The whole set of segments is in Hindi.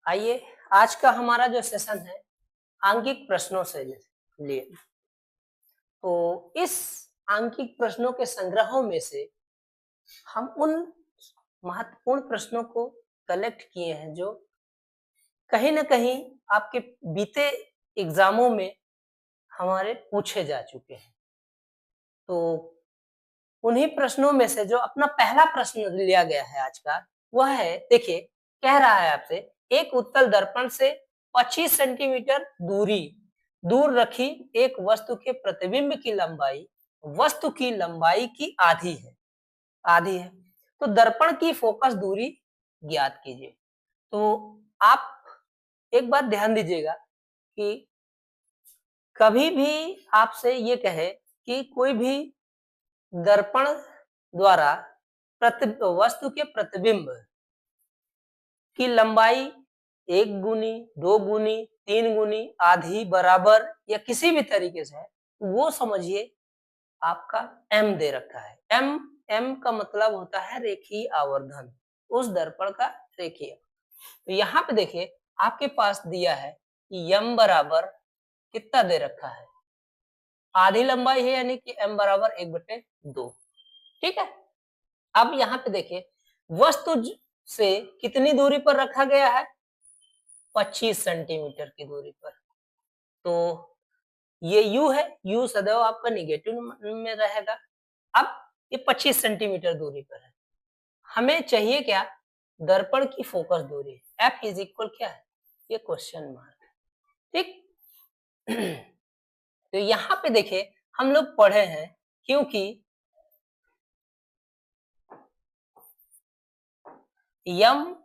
आइए आज का हमारा जो सेशन है आंकिक प्रश्नों से लिए। तो इस आंकिक प्रश्नों के संग्रहों में से हम उन महत्वपूर्ण प्रश्नों को कलेक्ट किए हैं जो कहीं न कहीं आपके बीते एग्जामों में हमारे पूछे जा चुके हैं। तो उन्हीं प्रश्नों में से जो अपना पहला प्रश्न लिया गया है आज का, वह है, देखिए, कह रहा है आपसे, एक उत्तल दर्पण से 25 सेंटीमीटर दूर रखी एक वस्तु के प्रतिबिंब की लंबाई वस्तु की लंबाई की आधी है। तो दर्पण की फोकस दूरी ज्ञात कीजिए। तो आप एक बात ध्यान दीजिएगा कि कभी भी आपसे ये कहे कि कोई भी दर्पण द्वारा वस्तु के प्रतिबिंब की लंबाई 1 गुनी, 2 गुनी, 3 गुनी, आधी, बराबर या किसी भी तरीके से है, वो समझिए आपका m दे रखा है। m का मतलब होता है रेखीय आवर्धन, उस दर्पण का रेखीय। तो यहाँ पे देखिए आपके पास दिया है कि m बराबर कितना दे रखा है, आधी लंबाई है, यानी कि m बराबर 1/2। ठीक है। अब यहाँ पे देखिए वस्तु से कितनी दूरी पर रखा गया है, 25 सेंटीमीटर की दूरी पर। तो ये u है, u सदैव आपका निगेटिव में रहेगा। अब ये 25 सेंटीमीटर दूरी पर है, हमें चाहिए क्या, दर्पण की फोकस दूरी। f इज इक्वल क्या है, ये क्वेश्चन मार्क है। ठीक। तो यहाँ पे देखिए हम लोग पढ़े हैं, क्योंकि m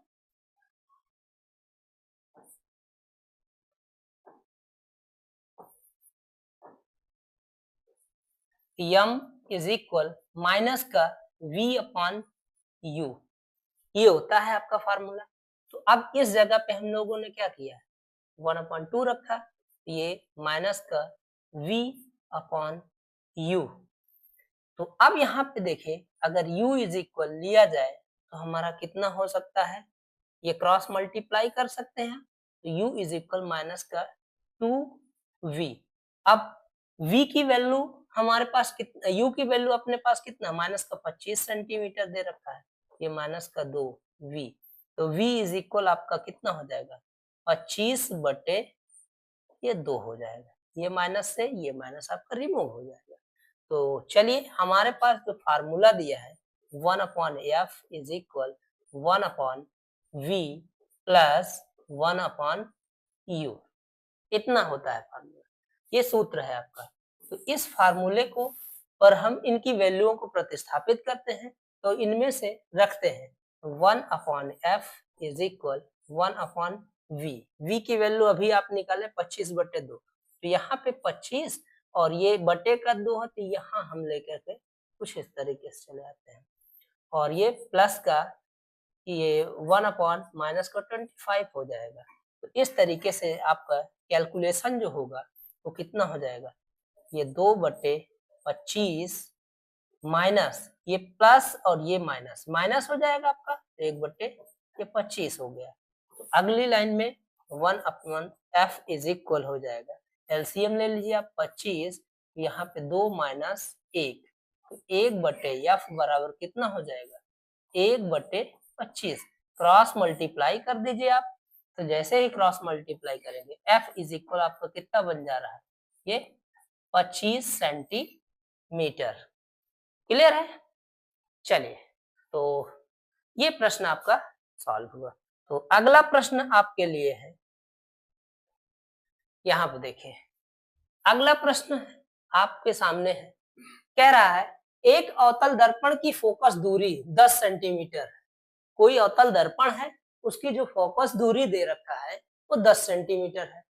इज इक्वल माइनस का v अपॉन u, ये होता है आपका फार्मूला। तो अब इस जगह पे हम लोगों ने क्या किया, 1/2 रखा, ये माइनस का v अपॉन u। तो अब यहाँ पे देखिए अगर u इज इक्वल लिया जाए तो हमारा कितना हो सकता है, ये क्रॉस मल्टीप्लाई कर सकते हैं, तो u इज इक्वल माइनस का 2v। अब v की वैल्यू हमारे पास कितना, u की वैल्यू अपने पास कितना, माइनस का 25 सेंटीमीटर दे रखा है, ये माइनस का 2v। तो v इज इक्वल आपका कितना हो जाएगा, 25 बटे ये 2 हो जाएगा। ये माइनस से ये माइनस आपका रिमूव हो जाएगा। तो चलिए हमारे पास जो फार्मूला दिया है 1/f is equal 1/v plus 1/u, इतना होता है फार्मूला, ये सूत्र है आपका। तो इस फार्मूले को पर हम इनकी वैल्यूओं को प्रतिस्थापित करते हैं, तो इनमें से रखते हैं 1/f is equal 1/v। v की वैल्यू अभी आप निकाले 25/2, तो यहाँ पे 25 और ये बटे का 2 है, तो यहाँ हम लेकर के कुछ इस तरीके से चले आते हैं, और ये प्लस का ये 1/ माइनस का 25 हो जाएगा। तो इस तरीके से आपका कैलकुलेशन जो होगा वो कितना हो जाएगा, ये 2/25 माइनस ये प्लस और ये माइनस माइनस हो जाएगा आपका, 1/25 हो गया। तो अगली लाइन में 1/f इज इक्वल हो जाएगा, एलसीएम ले लीजिए आप, 25, यहाँ पे 2 माइनस 1, तो 1/f बराबर कितना हो जाएगा, 1/25। क्रॉस मल्टीप्लाई कर दीजिए आप, तो जैसे ही क्रॉस मल्टीप्लाई करेंगे f इज इक्वल आपका कितना बन जा रहा है, ये 25 सेंटीमीटर। क्लियर है। चलिए, तो ये प्रश्न आपका सॉल्व हुआ। तो अगला प्रश्न आपके लिए है, यहाँ पे देखिए अगला प्रश्न आपके सामने है, कह रहा है एक अवतल दर्पण की फोकस दूरी 10 सेंटीमीटर है। कोई अवतल दर्पण है, उसकी जो फोकस दूरी दे रखा है वो 10 सेंटीमीटर है।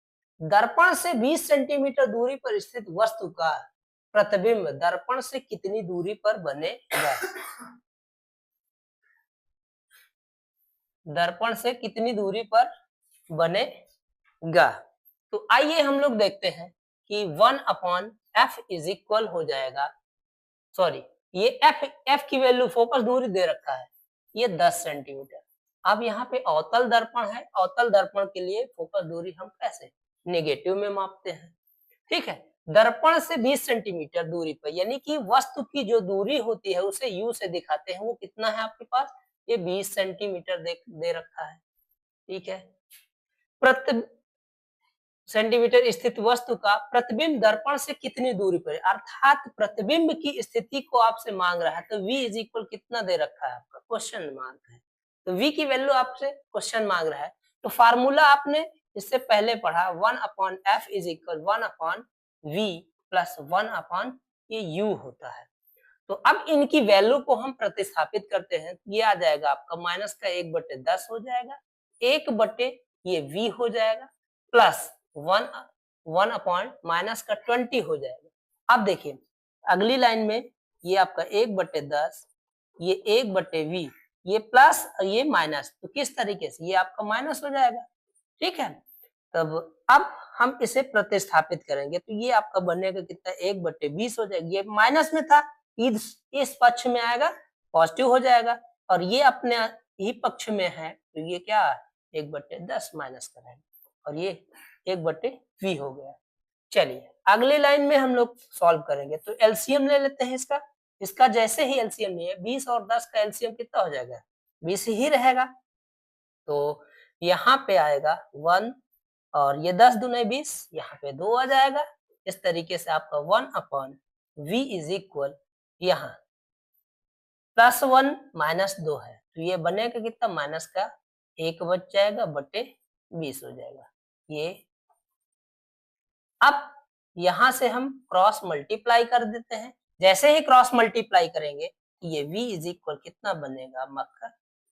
दर्पण से 20 सेंटीमीटर दूरी पर स्थित वस्तु का प्रतिबिंब दर्पण से कितनी दूरी पर बनेगा, दर्पण से कितनी दूरी पर बनेगा। तो आइए हम लोग देखते हैं कि 1/f इज इक्वल हो जाएगा, सॉरी, ये f की वैल्यू फोकस दूरी दे रखा है, ये 10 सेंटीमीटर। अब यहाँ पे अवतल दर्पण है, अवतल दर्पण के लिए फोकस दूरी हम कैसे नेगेटिव में मापते हैं, ठीक है। दर्पण से 20 सेंटीमीटर दूरी पर, यानी कि वस्तु की जो दूरी होती है उसे यू से दिखाते हैं, वो कितना है आपके पास, ये 20 सेंटीमीटर दे रखा है, ठीक है। प्रति सेंटीमीटर स्थित वस्तु का प्रतिबिंब दर्पण से कितनी दूरी पर है, अर्थात प्रतिबिंब की स्थिति को आपसे मांग रहा है, तो v इज इक्वल कितना दे रखा है आपका, क्वेश्चन मार्क है, तो v की वैल्यू आपसे क्वेश्चन मांग रहा है। तो फार्मूला आपने इससे पहले पढ़ा, 1/f is equal 1/v plus 1/, ये u होता है। तो अब इनकी वैल्यू को हम प्रतिस्थापित करते हैं, ये आ जाएगा आपका माइनस का 1/10 हो जाएगा, 1 ये v हो जाएगा, प्लस 1 माइनस का 20 हो जाएगा। अब देखिए अगली लाइन में ये आपका 1/10, ये 1/v, ये प्लस और ये माइनस, तो किस तरीके से ये आपका माइनस हो जाएगा, ठीक है। तब अब हम इसे प्रतिस्थापित करेंगे, तो ये आपका बनेगा कितना, 1/20 हो जाएगा, ये माइनस में था, इस पक्ष में आएगा पॉजिटिव हो जाएगा, और ये अपने ही पक्ष में है, तो ये क्या 1/10 माइनस करेंगे, और ये 1/v हो गया। चलिए अगली लाइन में हम लोग सॉल्व करेंगे, तो एलसीएम ले लेते हैं इसका जैसे ही एलसीएम लिए 20 और 10 का एलसीएम कितना हो जाएगा, 20 ही रहेगा, तो यहाँ पे आएगा 1 और ये 10 दूने 20, यहाँ पे 2 आ जाएगा। इस तरीके से आपका 1/v इज इक्वल, यहाँ +1 माइनस 2 है, तो ये बनेगा कितना, माइनस का 1 बच जाएगा बटे 20 हो जाएगा। ये अब यहां से हम क्रॉस मल्टीप्लाई कर देते हैं, जैसे ही क्रॉस मल्टीप्लाई करेंगे ये v इज इक्वल कितना बनेगा,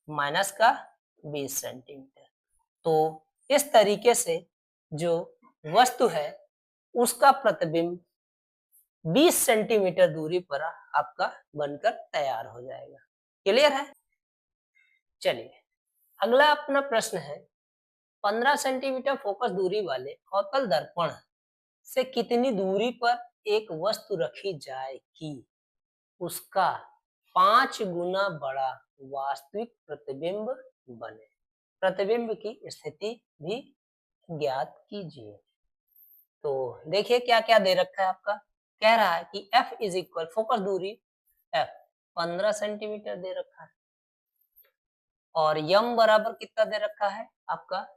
माइनस का 20 सेंटीमीटर। तो इस तरीके से जो वस्तु है उसका प्रतिबिंब 20 सेंटीमीटर दूरी पर आपका बनकर तैयार हो जाएगा। क्लियर है? चलिए अगला अपना प्रश्न है, 15 सेंटीमीटर फोकस दूरी वाले अवतल दर्पण से कितनी दूरी पर एक वस्तु रखी जाए कि उसका 5 गुना बड़ा वास्तविक प्रतिबिंब बने। प्रतिबिंब की स्थिति भी ज्ञात कीजिए। तो देखिए क्या क्या दे रखा है आपका, कह रहा है कि f इज इक्वल, फोकस दूरी f 15 सेंटीमीटर दे रखा है, और यम बराबर कितना दे रखा है आपका,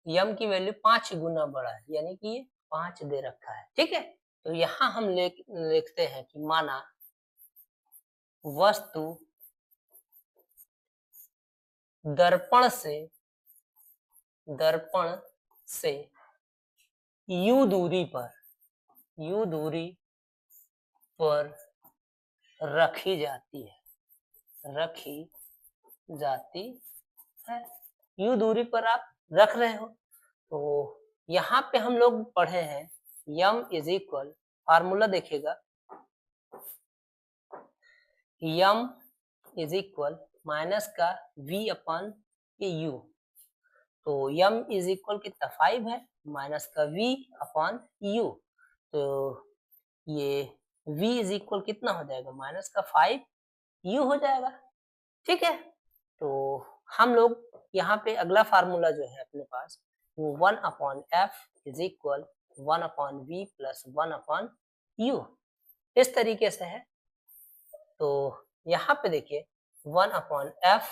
यम की वैल्यू 5 गुना बड़ा है, यानी कि ये 5 दे रखा है, ठीक है। तो यहां हम लिखते हैं कि माना वस्तु दर्पण से u दूरी पर रखी जाती है, u दूरी पर आप रख रहे हो, तो यहाँ पे हम लोग पढ़े हैं यम इज इक्वल, फार्मूला देखिएगा, यम इज इक्वल माइनस का v/u, तो यम इज इक्वल कितना 5 है, माइनस का v/u, तो ये v इज इक्वल कितना हो जाएगा, माइनस का 5u हो जाएगा, ठीक है। तो हम लोग यहाँ पे अगला फार्मूला जो है अपने पास वो 1/f is equal 1/v plus 1/u, इस तरीके से है। तो यहाँ पे देखिए 1/f,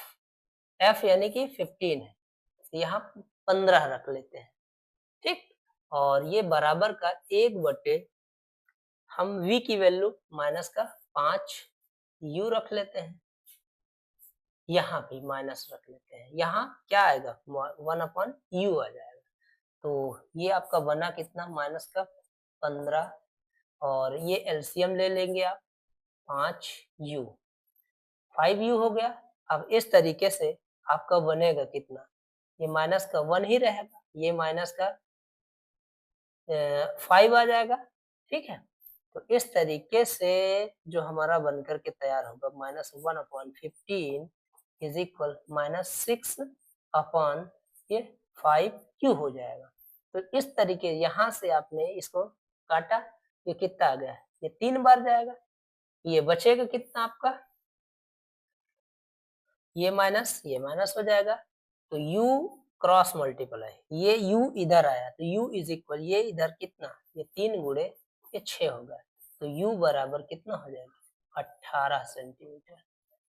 f यानी कि 15 है, यहाँ 15 रख लेते हैं, ठीक, और ये बराबर का 1 बटे, हम v की वैल्यू माइनस का 5u रख लेते हैं, यहाँ भी माइनस रख लेते हैं, यहाँ क्या आएगा 1/u आ जाएगा, तो ये आपका बना कितना, माइनस का 15, और ये एलसीएम ले लेंगे आप 5u, 5u हो गया। अब इस तरीके से आपका बनेगा कितना, ये माइनस का 1 ही रहेगा, ये माइनस का 5 आ जाएगा, ठीक है। तो इस तरीके से जो हमारा बनकर के तैयार होगा -1/15 इज इक्वल -6 ये 5u हो जाएगा। तो इस तरीके यहाँ से आपने इसको काटा, ये कितना आ गया, ये 3 बार जाएगा, ये बचेगा कितना आपका, ये माइनस हो जाएगा, तो u क्रॉस मल्टीप्लाई, ये u इधर आया तो u इज इक्वल, ये इधर कितना, ये 3 गुणे ये 6 होगा, तो u बराबर कितना हो जाएगा 18 सेंटीमीटर।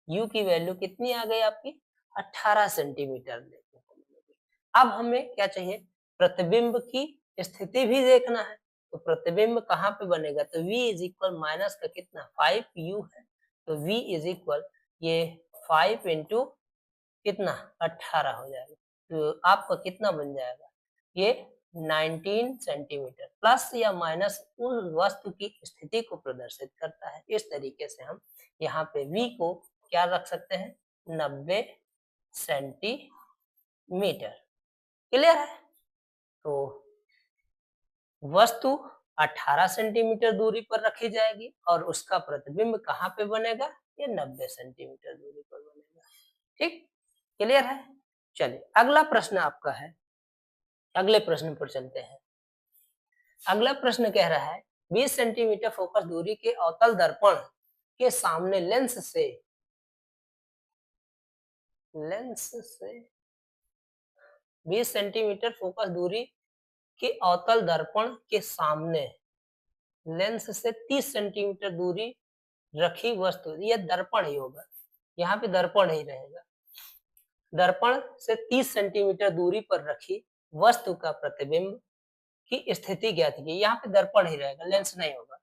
u की वैल्यू कितनी आ गई आपकी 18 सेंटीमीटर देखने को मिलेगी। अब हमें क्या चाहिए, प्रतिबिंब की स्थिति भी देखना है, तो प्रतिबिंब कहाँ पे बनेगा, तो v इज इक्वल माइनस का कितना 5u है, तो v इज इक्वल ये 5 इंटू कितना 18 हो जाएगा, तो आपका कितना बन जाएगा, ये 19 सेंटीमीटर। प्लस या माइनस उस वस्तु की स्थिति को प्रदर्शित करता है। इस तरीके से हम यहाँ पे v को क्या रख सकते हैं 90 सेंटीमीटर। क्लियर है, तो वस्तु 18 सेंटीमीटर दूरी पर रखी जाएगी और उसका प्रतिबिंब कहाँ पे बनेगा, ये 90 सेंटीमीटर दूरी पर बनेगा। ठीक, क्लियर है। चलिए अगला प्रश्न आपका है, अगले प्रश्न पर चलते हैं। अगला प्रश्न कह रहा है 20 सेंटीमीटर फोकस दूरी के अवतल दर्पण के सामने लेंस से 20 सेंटीमीटर फोकस दूरी के अवतल दर्पण के सामने लेंस से 30 सेंटीमीटर दूरी रखी वस्तु, यह दर्पण ही होगा, यहाँ पे दर्पण ही रहेगा, दर्पण से 30 सेंटीमीटर दूरी पर रखी वस्तु का प्रतिबिंब की स्थिति ज्ञात की, यहाँ पे दर्पण ही रहेगा, लेंस नहीं होगा।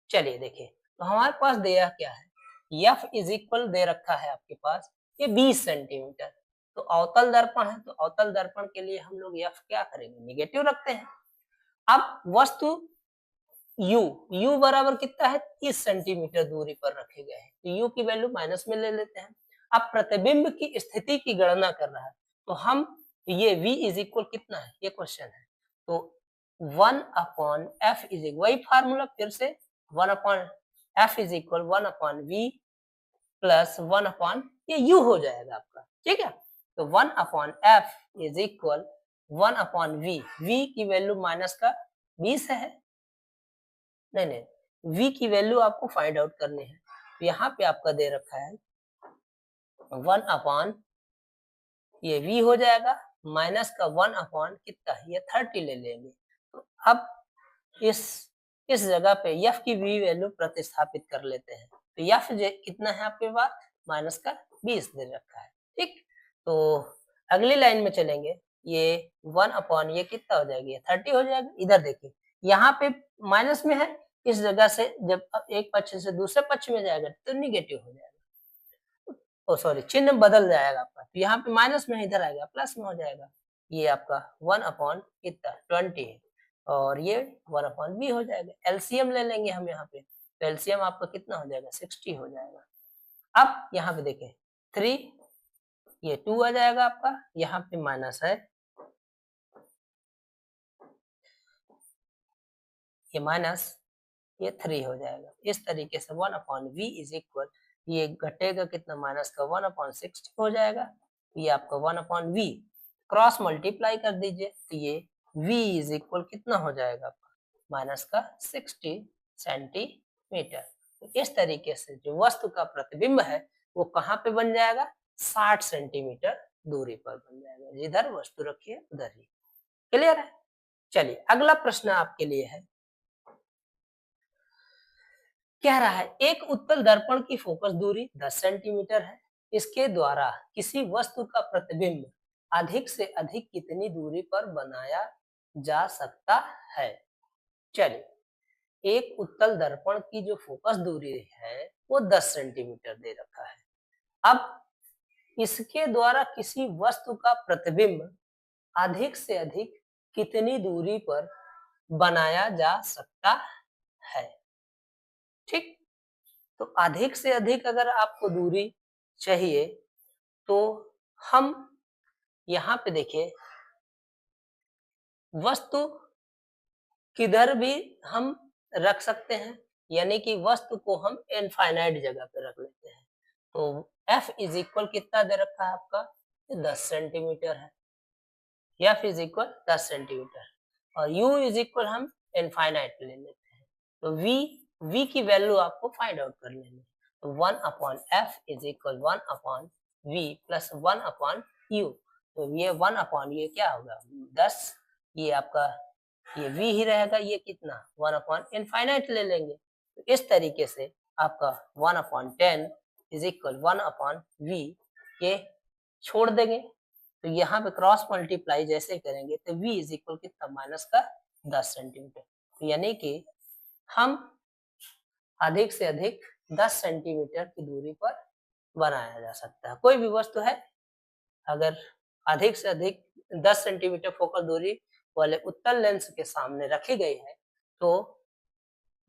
चलिए देखिए, तो हमारे पास दिया क्या है, F इज इक्वल दे रखा है आपके पास ये 20 सेंटीमीटर, तो अवतल दर्पण है, तो अवतल दर्पण के लिए हम लोग F क्या करेंगे, निगेटिव रखते हैं। अब वस्तु U बराबर कितना है 30 सेंटीमीटर दूरी पर रखे गए हैं, तो U की वैल्यू माइनस में ले लेते हैं। अब प्रतिबिंब की स्थिति की गणना कर रहा है, तो हम ये V इज इक्वल कितना है, ये क्वेश्चन है, तो 1/f इज इक्वल, वही फार्मूला फिर से 1/f is equal 1/v plus 1/ ये U हो जाएगा आपका। ठीक है, तो 1/f is equal 1/v, v की वैल्यू माइनस का 20 है, नहीं v की वैल्यू आपको फाइंड आउट करनी है, तो यहाँ पे आपका दे रखा है 1/ ये v हो जाएगा माइनस का 1/ कितना ये 30 ले लेंगे, तो अब इस जगह पे f की v वैल्यू प्रतिस्थापित कर लेते हैं, तो f कितना है आपके पास माइनस का 20 दे रखा है। ठीक, तो अगली लाइन में चलेंगे, ये 1/ ये कितना हो जाएगा, ये 30 हो जाएगा। इधर देखिए यहाँ पे माइनस में है, इस जगह से जब एक पक्ष से दूसरे पक्ष में जाएगा तो निगेटिव हो जाएगा, ओ सॉरी चिन्ह बदल जाएगा आपका, तो यहाँ पे माइनस में इधर आएगा प्लस में हो जाएगा, ये आपका 1/ कितना 20 है और ये 1/v हो जाएगा। एलसीएम ले लेंगे हम यहाँ पे, तो एलसीएम आपका कितना हो जाएगा 60 हो जाएगा। अब यहाँ पे देखें 3 ये 2 आ जाएगा आपका, यहाँ पे माइनस है, ये माइनस ये 3 हो जाएगा। इस तरीके से 1/v इज इक्वल, ये घटेगा कितना माइनस का 1/60 हो जाएगा, ये आपका 1/v क्रॉस मल्टीप्लाई कर दीजिए, तो ये v इज इक्वल कितना हो जाएगा आपका माइनस का 60 सेंटीमीटर। तो इस तरीके से जो वस्तु का प्रतिबिंब है वो कहाँ पे बन जाएगा 60 सेंटीमीटर दूरी पर बन जाएगा, जिधर वस्तु रखी है उधर ही। क्लियर है। चलिए अगला प्रश्न आपके लिए है, कह रहा है एक उत्तल दर्पण की फोकस दूरी 10 सेंटीमीटर है, इसके द्वारा किसी वस्तु का प्रतिबिंब अधिक से अधिक कितनी दूरी पर बनाया जा सकता है। चलिए एक उत्तल दर्पण की जो फोकस दूरी है वो 10 सेंटीमीटर दे रखा है। अब इसके द्वारा किसी वस्तु का प्रतिबिंब अधिक से अधिक कितनी दूरी पर बनाया जा सकता है। ठीक, तो अधिक से अधिक अगर आपको दूरी चाहिए तो हम यहाँ पे देखिए वस्तु किधर भी हम रख सकते हैं, यानी कि वस्तु को हम इनफाइनाइट जगह पे रख लेते हैं, तो f इज इक्वल कितना दे रखा है आपका 10 सेंटीमीटर है, f इज इक्वल 10 सेंटीमीटर और u इज इक्वल हम इनफाइनाइट ले लेते हैं, तो v की वैल्यू आपको फाइंड आउट कर लेनी है, तो 1/f is equal 1/v v plus 1 upon u। तो ये 1 अपॉन ये क्या होगा 10, ये आपका ये v ही रहेगा, ये कितना 1 अपॉन इनफाइनाइट ले लेंगे। तो इस तरीके से आपका 1 upon 10 is equal 1 upon v, ये छोड़ देंगे। तो यहाँ पे क्रॉस मल्टीप्लाई जैसे करेंगे तो v इज इक्वल कितना माइनस का 10 सेंटीमीटर। तो यानी कि हम अधिक से अधिक 10 सेंटीमीटर की दूरी पर बनाया जा सकता है। कोई भी वस्तु है अगर अधिक से अधिक 10 सेंटीमीटर फोकल दूरी वाले उत्तल लेंस के सामने रखी गई है तो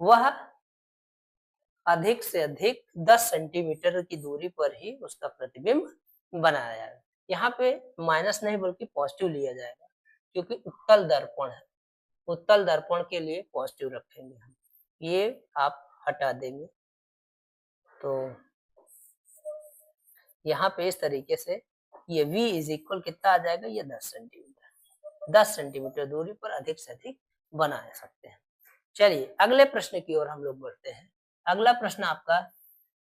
वह अधिक से अधिक 10 सेंटीमीटर की दूरी पर ही उसका प्रतिबिंब बनाया जाएगा। यहाँ पे माइनस नहीं बल्कि पॉजिटिव लिया जाएगा क्योंकि उत्तल दर्पण है, उत्तल दर्पण के लिए पॉजिटिव रखेंगे हम, ये आप हटा देंगे। तो यहाँ पे इस तरीके से ये v इज इक्वल कितना आ जाएगा, ये 10 सेंटीमीटर, 10 सेंटीमीटर दूरी पर अधिक से अधिक बना सकते हैं। चलिए अगले प्रश्न की ओर हम लोग बढ़ते हैं। अगला प्रश्न आपका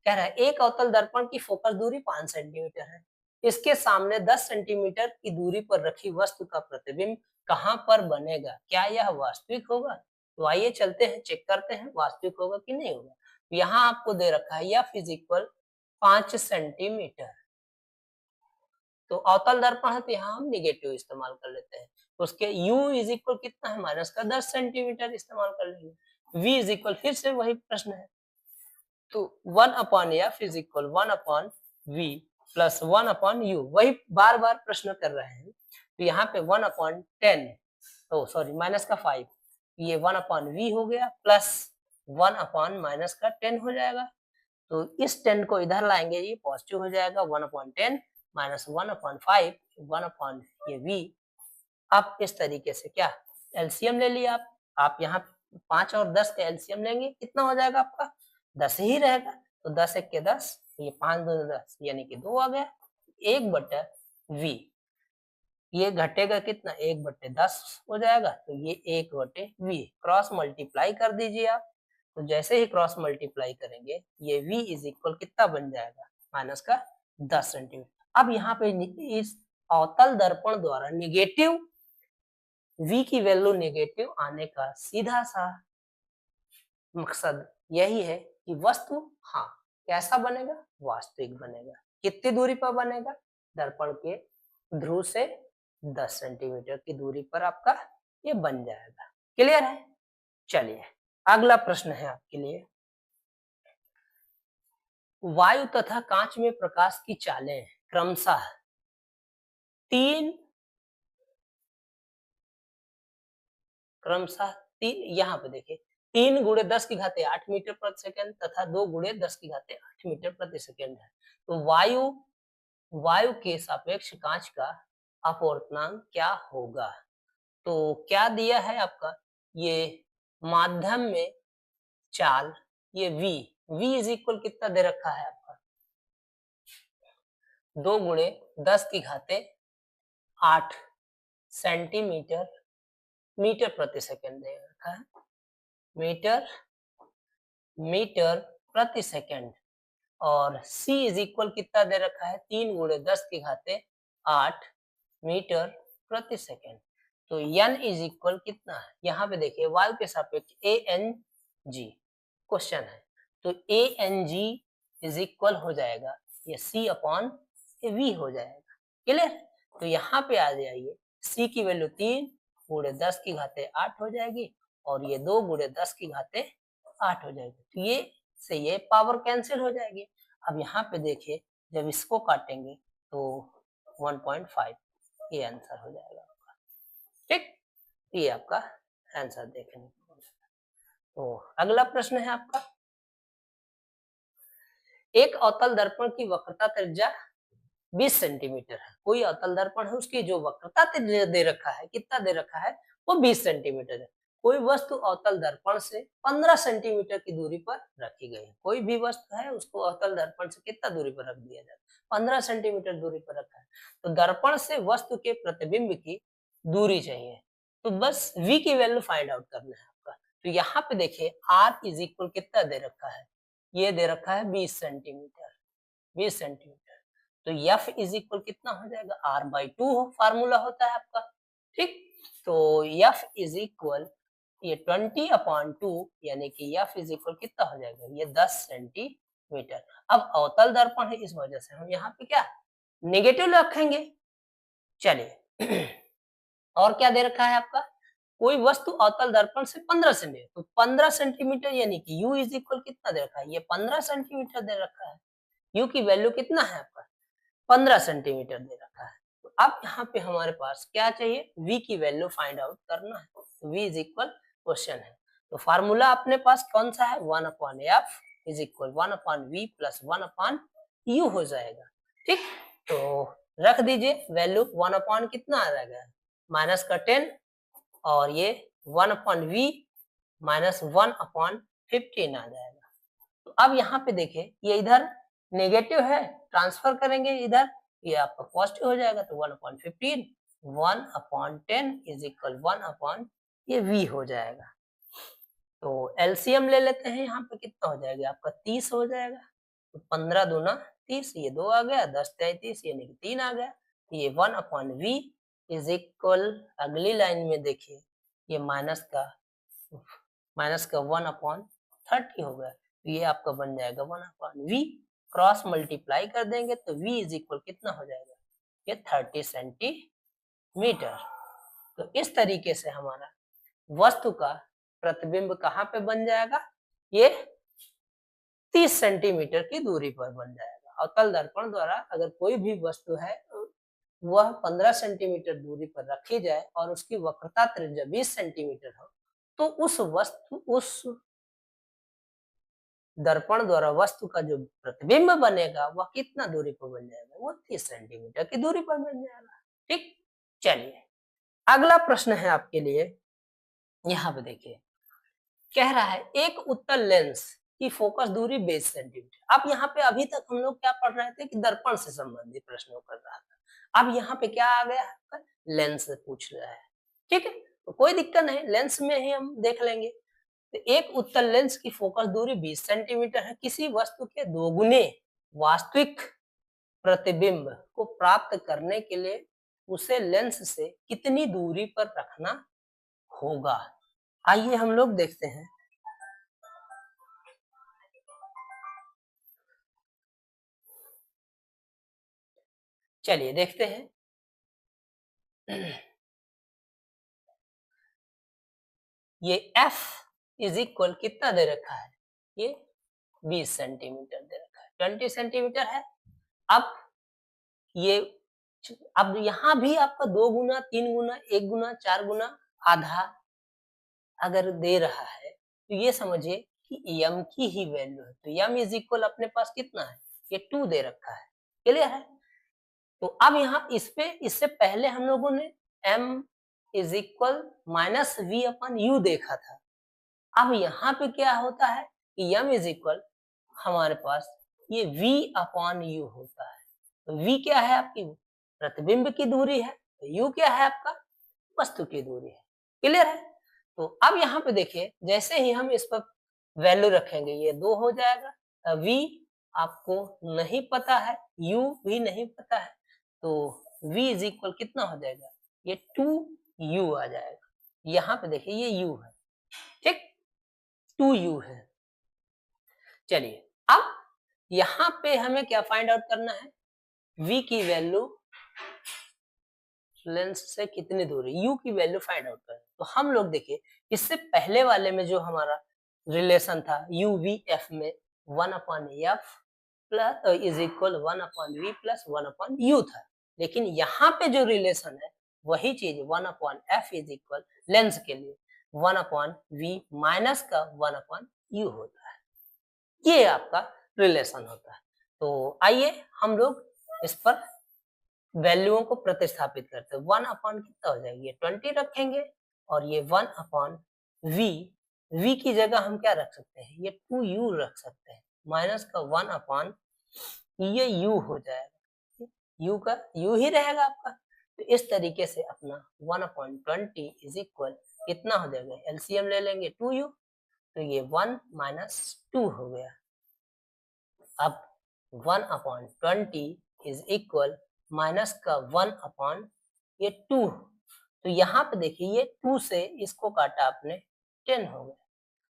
कह रहा है एक अवतल दर्पण की फोकस दूरी 5 सेंटीमीटर है, इसके सामने 10 सेंटीमीटर की दूरी पर रखी वस्तु का प्रतिबिंब कहाँ पर बनेगा, क्या यह वास्तविक होगा? तो आइए चलते हैं चेक करते हैं वास्तविक होगा कि नहीं होगा। यहाँ आपको दे रखा है f इज इक्वल 5 सेंटीमीटर। तो अवतल दर्पण है तो यहाँ हम निगेटिव इस्तेमाल कर लेते हैं। उसके u इज इक्वल कितना है माइनस का 10 सेंटीमीटर इस्तेमाल कर लेंगे। v इज इक्वल फिर से वही प्रश्न है तो 1 upon f is equal 1 upon v plus 1 upon u, वही बार बार प्रश्न कर रहे हैं। तो यहाँ पे 1 अपॉन 10 तो सॉरी माइनस का 5, ये 1 अपॉन v हो गया प्लस 1 अपॉन माइनस का 10 हो जाएगा। तो इस 10 को इधर लाएंगे ये पॉजिटिव हो जाएगा, 1 अपॉन 10 माइनस 1 अपॉन 5, 1 अपॉन ये v। अब इस तरीके से क्या एलसीएम ले लिया आप यहाँ 5 और 10 का एलसीएम लेंगे, कितना हो जाएगा आपका 10 ही रहेगा। तो 10 एक के 10, ये 5 2 10 यानी कि 2 आ गया, 1/v, ये घटेगा कितना 1/10 हो जाएगा। तो ये 1/v क्रॉस मल्टीप्लाई कर दीजिए आप। तो जैसे ही क्रॉस मल्टीप्लाई करेंगे ये v इज इक्वल कितना बन जाएगा माइनस का 10 सेंटीमीटर। अब यहाँ पे इस अवतल दर्पण द्वारा निगेटिव v की वैल्यू निगेटिव आने का सीधा सा मकसद यही है कि वस्तु हाँ कैसा बनेगा वास्तविक बनेगा। कितनी दूरी पर बनेगा, दर्पण के ध्रुव से 10 सेंटीमीटर की दूरी पर आपका ये बन जाएगा। क्लियर है? चलिए अगला प्रश्न है आपके लिए, वायु तथा कांच में प्रकाश की चालें क्रमशः 3 यहाँ पे देखिए 3 गुणे 10 की घाते 8 मीटर प्रति सेकंड तथा 2 गुणे 10 की घाते 8 मीटर प्रति सेकंड है। तो वायु के सापेक्ष कांच का अपवर्तनांक क्या होगा? तो क्या दिया है आपका, ये माध्यम में चाल ये v इज इक्वल कितना दे रखा है आपका 2 गुणे 10 की घाते 8 सेंटीमीटर मीटर प्रति सेकंड दे रखा है, मीटर प्रति सेकंड। और c इज इक्वल कितना दे रखा है 3 गुणे 10 की घाते 8 मीटर प्रति सेकंड। तो n इज इक्वल कितना है, यहाँ पे देखिए वायु के सापेक्ष ANG क्वेश्चन है। तो ANG इज इक्वल हो जाएगा ये c अपॉन v हो जाएगा। क्लियर? तो यहाँ पे आ जाइए c की वैल्यू 3 गुणे 10 की घाते 8 हो जाएगी और ये 2 गुणे 10 की घाते 8 हो जाएगी। तो ये से ये पावर कैंसिल हो जाएगी। अब यहाँ पे देखिए जब इसको काटेंगे तो 1.5 ये आंसर हो जाएगा आपका। ठीक, ये आपका आंसर देखने को मिलेगा। तो अगला प्रश्न है आपका, एक अवतल दर्पण की वक्रता त्रिज्या 20 सेंटीमीटर है। कोई अवतल दर्पण है उसकी जो वक्रता त्रिज्या दे रखा है, कितना दे रखा है, वो 20 सेंटीमीटर है। कोई वस्तु अवतल दर्पण से 15 सेंटीमीटर की दूरी पर रखी गई है। कोई भी वस्तु है उसको अवतल दर्पण से कितना दूरी पर रख दिया जाए, 15 सेंटीमीटर दूरी पर रखा है। तो दर्पण से वस्तु के प्रतिबिंब की दूरी चाहिए, तो बस v की वैल्यू फाइंड आउट करना है आपका। तो यहाँ पे देखिए r इज इक्वल कितना दे रखा है, ये दे रखा है 20 सेंटीमीटर। तो F इज इक्वल कितना हो जाएगा, R/2 फार्मूला होता है आपका, ठीक। तो F इज इक्वल ये 20/2 यानी कि F इज इक्वल कितना हो जाएगा, ये 10 सेंटीमीटर। अब अवतल दर्पण है, इस वजह से हम यहाँ पे क्या नेगेटिव रखेंगे। चलिए और क्या दे रखा है आपका, कोई वस्तु अवतल दर्पण से 15 सेंटीमीटर, तो 15 सेंटीमीटर यानी कि U इज इक्वल कितना दे रखा है, ये 15 सेंटीमीटर दे रखा है। U की वैल्यू कितना है आपका, 15 सेंटीमीटर दे रखा है। तो अब यहाँ पे हमारे पास क्या चाहिए, V की वैल्यू फाइंड आउट करना है। तो V इज इक्वल क्वेश्चन है, तो फार्मूला अपने पास कौन सा है, 1/F is equal 1/V plus 1/U हो जाएगा, ठीक। तो रख दीजिए वैल्यू 1/ कितना आ जाएगा, माइनस का 10 और ये 1/V माइनस 1/15 आ जाएगा। तो अब यहाँ पे देखिए ये इधर नेगेटिव है, ट्रांसफर करेंगे इधर, ये आपका पॉजिटिव हो जाएगा, तो 1/15 1/10 इज इक्वल 1/ ये V हो जाएगा। तो एलसीएम ले लेते हैं, यहाँ पे कितना हो जाएगा आपका 30 हो जाएगा, तो 15 दूना 30, ये 2 आ गया, 10 33 यानी कि 3 आ गया, ये 1/V इज इक्वल, अगली लाइन में देखिए ये माइनस का 1/30 हो गया, तो ये आपका बन जाएगा 1/V, क्रॉस मल्टीप्लाई कर देंगे तो V इज इक्वल कितना हो जाएगा, ये 30 सेंटीमीटर। तो इस तरीके से हमारा वस्तु का प्रतिबिंब कहाँ पे बन जाएगा, ये 30 सेंटीमीटर की दूरी पर बन जाएगा। अवतल दर्पण द्वारा अगर कोई भी वस्तु है वह 15 सेंटीमीटर दूरी पर रखी जाए और उसकी वक्रता त्रिज्या 20 सेंटीमीटर हो, तो उस दर्पण द्वारा वस्तु का जो प्रतिबिंब बनेगा वह कितना दूरी पर बन जाएगा, वो 30 सेंटीमीटर की दूरी पर बन जाएगा, ठीक। चलिए अगला प्रश्न है आपके लिए, यहाँ पे देखिए कह रहा है एक उत्तल लेंस की फोकस दूरी 20 सेंटीमीटर। अब यहाँ पे अभी तक हम लोग क्या पढ़ रहे थे कि दर्पण से संबंधित प्रश्नों कर रहा था, अब यहाँ पे क्या आ गया है, लेंस पूछ रहा है, ठीक है। तो कोई दिक्कत नहीं, लेंस में ही हम देख लेंगे। तो एक उत्तल लेंस की फोकस दूरी 20 सेंटीमीटर है, किसी वस्तु के दोगुने वास्तविक प्रतिबिंब को प्राप्त करने के लिए उसे लेंस से कितनी दूरी पर रखना होगा। आइए हम लोग देखते हैं। चलिए देखते हैं। ये F इज इक्वल कितना दे रखा है, ये 20 सेंटीमीटर दे रखा है, 20 सेंटीमीटर है। अब ये अब यहाँ भी आपका 2 गुना 3 गुना 1 गुना 4 गुना आधा अगर दे रहा है, तो ये समझिए कि m की ही वैल्यू है, तो m इज इक्वल अपने पास कितना है, ये 2 दे रखा है, क्लियर है। तो अब यहाँ इससे पहले हम लोगों ने m is equal minus V/U देखा था। अब यहाँ पे क्या होता है कि m इज इक्वल हमारे पास ये V/U होता है। तो V क्या है आपकी, प्रतिबिंब की दूरी है, तो U क्या है आपका, वस्तु की दूरी है, क्लियर है। तो अब यहाँ पे देखिए जैसे ही हम इस पर वैल्यू रखेंगे ये 2 हो जाएगा, V आपको नहीं पता है, U भी नहीं पता है, तो V इज इक्वल कितना हो जाएगा, ये 2U आ जाएगा। यहाँ पे देखिए ये U है, ठीक, 2U है। चलिए अब यहाँ पे हमें क्या फाइंड आउट करना है, V की वैल्यू लेंस से कितनी दूरी, U की वैल्यू फाइंड आउट करें। तो हम लोग देखिए इससे पहले वाले में जो हमारा रिलेशन था UVF में 1/F plus is equal 1/V plus 1/U था, लेकिन यहाँ पे जो रिलेशन है वही चीज 1/F इज इक्वल लेंस के लिए 1/V माइनस का 1/U होता है, ये आपका रिलेशन होता है। तो आइए हम लोग इस पर वैल्यूओं को प्रतिस्थापित करते हैं। 1/ कितना हो जाएगी, 20 रखेंगे और ये 1/V, V की जगह हम क्या रख सकते हैं, ये 2U रख सकते हैं, माइनस का 1/ ये U हो जाएगा, U का U ही रहेगा आपका। तो इस तरीके से अपना 1/20 इज इक्वल कितना हो जाएगा, एलसीएम ले लेंगे 2U, तो ये 1 - 2 हो गया। अब 1/20 इज इक्वल माइनस का 1 अपॉन ये 2। तो यहाँ पे देखिए ये 2 से इसको काटा आपने 10 हो गया,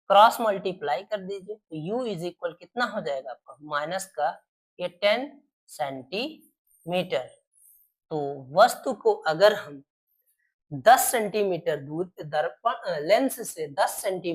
क्रॉस मल्टीप्लाई कर दीजिए तो u इज इक्वल कितना हो जाएगा आपका माइनस का ये 10 सेंटीमीटर। तो वस्तु को अगर हम 10 सेंटीमीटर दूर दर्पण लेंस से 10 सेंटीमीटर